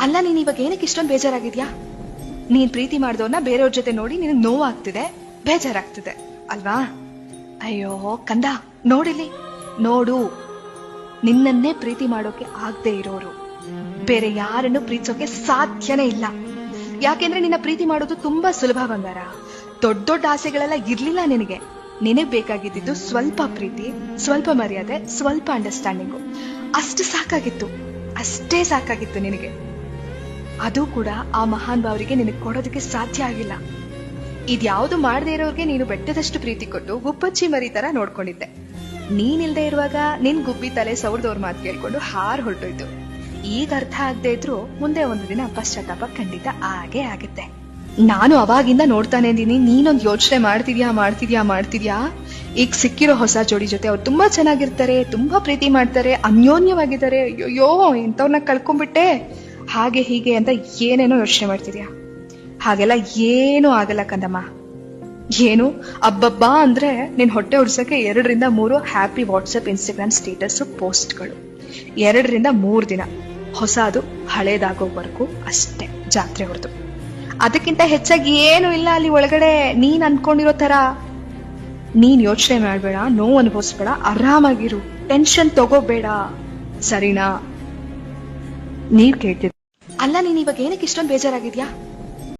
ಅಲ್ಲ, ನೀನ್ ಇವಾಗ ಏನಕ್ಕೆ ಇಷ್ಟೊಂದು ಬೇಜಾರಾಗಿದ್ಯಾ? ನೀನ್ ಪ್ರೀತಿ ಮಾಡಿದವ್ರನ್ನ ಬೇರೆಯವ್ರ ಜೊತೆ ನೋಡಿ ನಿನಗೆ ನೋವಾಗ್ತಿದೆ, ಬೇಜಾರಾಗ್ತಿದೆ ಅಲ್ವಾ? ಅಯ್ಯೋ ಕಂದ, ನೋಡಿಲಿ, ನೋಡು, ನಿನ್ನನ್ನೇ ಪ್ರೀತಿ ಮಾಡೋಕೆ ಆಗದೆ ಇರೋರು ಬೇರೆ ಯಾರನ್ನು ಪ್ರೀತಿಸೋಕೆ ಸಾಧ್ಯನೇ ಇಲ್ಲ. ಯಾಕೆಂದ್ರೆ ನಿನ್ನ ಪ್ರೀತಿ ಮಾಡೋದು ತುಂಬಾ ಸುಲಭ ಬಂಗಾರ. ದೊಡ್ಡ ದೊಡ್ಡ ಆಸೆಗಳೆಲ್ಲ ಇರ್ಲಿಲ್ಲ ನಿನಗೆ. ನಿನಗ್ ಬೇಕಾಗಿದ್ದು ಸ್ವಲ್ಪ ಪ್ರೀತಿ, ಸ್ವಲ್ಪ ಮರ್ಯಾದೆ, ಸ್ವಲ್ಪ ಅಂಡರ್ಸ್ಟ್ಯಾಂಡಿಂಗು. ಅಷ್ಟು ಸಾಕಾಗಿತ್ತು, ಅಷ್ಟೇ ಸಾಕಾಗಿತ್ತು ನಿನಗೆ. ಅದು ಕೂಡ ಆ ಮಹಾನ್ ಭಾವರಿಗೆ ನಿನಗೆ ಕೊಡೋದಕ್ಕೆ ಸಾಧ್ಯ ಆಗಿಲ್ಲ. ಇದ್ಯಾವುದು ಮಾಡದೇ ಇರೋರ್ಗೆ ನೀನು ಬೆಟ್ಟದಷ್ಟು ಪ್ರೀತಿ ಕೊಟ್ಟು ಗುಪ್ಪಚ್ಚಿ ಮರಿ ತರ ನೋಡ್ಕೊಂಡಿದ್ದೆ. ನೀನಿಲ್ದೇ ಇರುವಾಗ ನಿನ್ ಗುಬ್ಬಿ ತಲೆ ಸೌರ್ದವ್ರ ಮಾತು ಕೇಳ್ಕೊಂಡು ಹಾರ್ ಹೊರಟೋಯ್ತು. ಈಗ ಅರ್ಥ ಆಗದೆ ಇದ್ರು ಮುಂದೆ ಒಂದು ದಿನ ಪಶ್ಚಾತ್ತಾಪ ಖಂಡಿತ ಆಗೇ ಆಗುತ್ತೆ. ನಾನು ಅವಾಗಿಂದ ನೋಡ್ತಾನೆ ಇದ್ದೀನಿ, ನೀನೊಂದು ಯೋಚನೆ ಮಾಡ್ತಿದ್ಯಾ. ಈಗ ಸಿಕ್ಕಿರೋ ಹೊಸ ಜೋಡಿ ಜೊತೆ ಅವ್ರು ತುಂಬಾ ಚೆನ್ನಾಗಿರ್ತಾರೆ, ತುಂಬಾ ಪ್ರೀತಿ ಮಾಡ್ತಾರೆ, ಅನ್ಯೋನ್ಯವಾಗಿದ್ದಾರೆ. ಅಯ್ಯೋ ಇಂಥವ್ರನ್ನ ಕಳ್ಕೊಂಡ್ಬಿಟ್ಟೆ, ಹಾಗೆ ಹೀಗೆ ಅಂತ ಏನೇನೋ ಯೋಚನೆ ಮಾಡ್ತಿದ್ಯಾ. ಹಾಗೆಲ್ಲ ಏನೂ ಆಗಲ್ಲ ಕಂದಮ್ಮ. ಏನು ಅಬ್ಬಬ್ಬಾ ಅಂದ್ರೆ ನಿನ್ ಹೊಟ್ಟೆ ಉಡ್ಸಕ್ಕೆ 2 ರಿಂದ 3 ಹ್ಯಾಪಿ ವಾಟ್ಸಪ್ ಇನ್ಸ್ಟಾಗ್ರಾಮ್ ಸ್ಟೇಟಸ್ ಪೋಸ್ಟ್ಗಳು, 2 ರಿಂದ 3 ದಿನ ಹೊಸದು ಹಳೇದಾಗೋವರೆಗೂ ಅಷ್ಟೇ ಜಾತ್ರೆ ಹೊರತು. ಅದಕ್ಕಿಂತ ಹೆಚ್ಚಾಗಿ ಏನು ಇಲ್ಲ ಅಲ್ಲಿ ಒಳಗಡೆ. ನೀನ್ ಅನ್ಕೊಂಡಿರೋ ತರ ನೀನ್ ಯೋಚನೆ ಮಾಡ್ಬೇಡ, ನೋವು ಅನುಭವಿಸ್ಬೇಡ, ಆರಾಮಾಗಿರು, ಟೆನ್ಷನ್ ತಗೋಬೇಡ, ಸರಿನಾ? ನೀವ್ ಕೇಳ್ತಿದ್ ಅಲ್ಲ, ನೀನ್ ಇವಾಗ ಏನಕ್ಕೆ ಇಷ್ಟೊಂದು ಬೇಜಾರಾಗಿದ್ಯಾ?